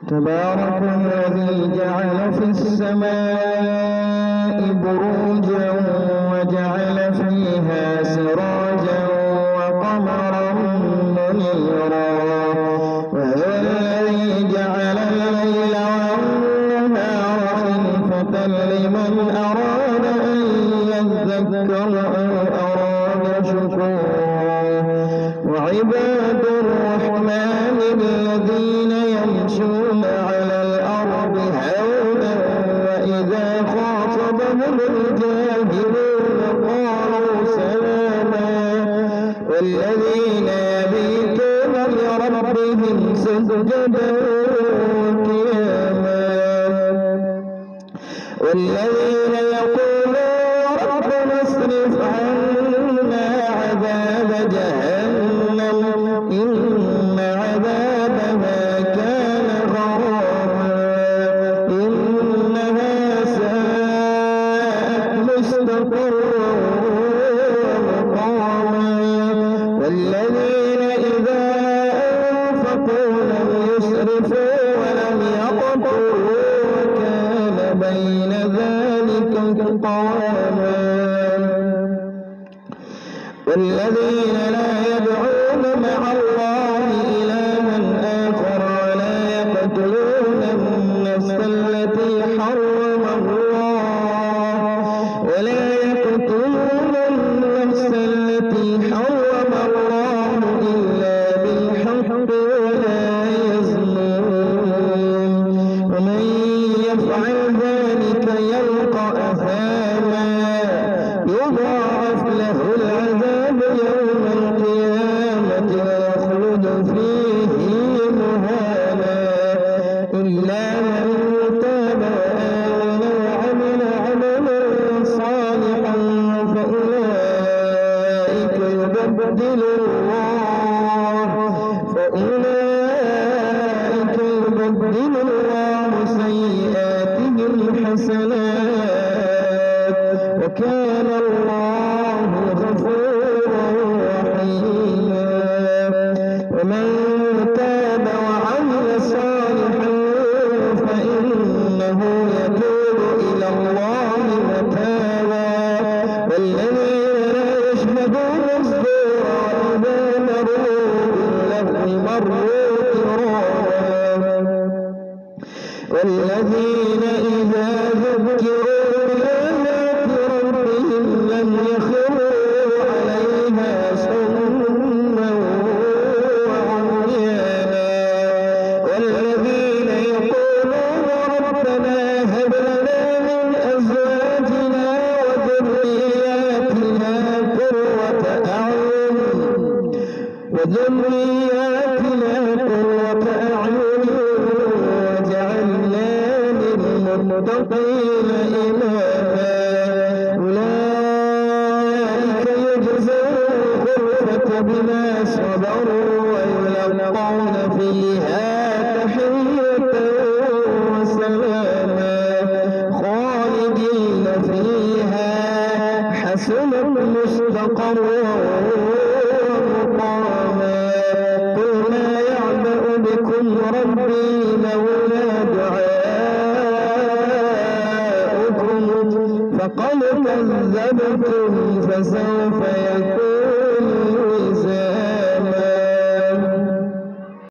تبارك الذي جعل في السماء بروجا وجعل فيها سراجا وقمرا منيرا وهو الذي جعل الليل والنهار خلفة لمن أراد أن يذكر أو أراد شكورا وعباد الرحمن الذين يمشون على الأرض هونا وإذا خاطبهم الجاهلون قالوا سلاما والذين يبيتون لربهم سجدا وقياما والذين يقولون ربنا اصرف عنا عذاب جهنم إن عذابها كان غراما إنها ساءت مستقرا ومقاما والذين إذا أنفقوا لم يسرفوا ولم يقتروا وكان بين ذلك قواما والذين لا يدعون مع الله إلها آخر ولا يقتلون النفس التي حرم الله إلا بالحق ولا يزنون ومن يفعل ذلك يلقى أثاما يضاعف له العذاب يوم القيامة ويخلد فيه مهانا إلا من تاب وآمن وعمل عملا صالحا فأولئك يبدل الله سيئاتهم حسنات وكان الله غفورا رحيما ومن تاب وعمل صالحا فإنه يتوب إلى الله متابا والذين لا يشهدون الزور وإذا مروا باللغو مروا كراما والذين إذا ذكروا بآيات ربهم لم يخروا عليها صما وعميانا والذين يقولون ربنا هب لنا من أزواجنا وذرياتنا قرة أعين وجعلنا للمتقين إماما أولئك يجزون الغرفة بما صبروا ويلقون فيها تحية وسلاما خالدين فيها حسنت مستقرا ومقاما قل ما يعبأ بكم ربي لولا دعاؤكم فقد كذبتم فسوف يكون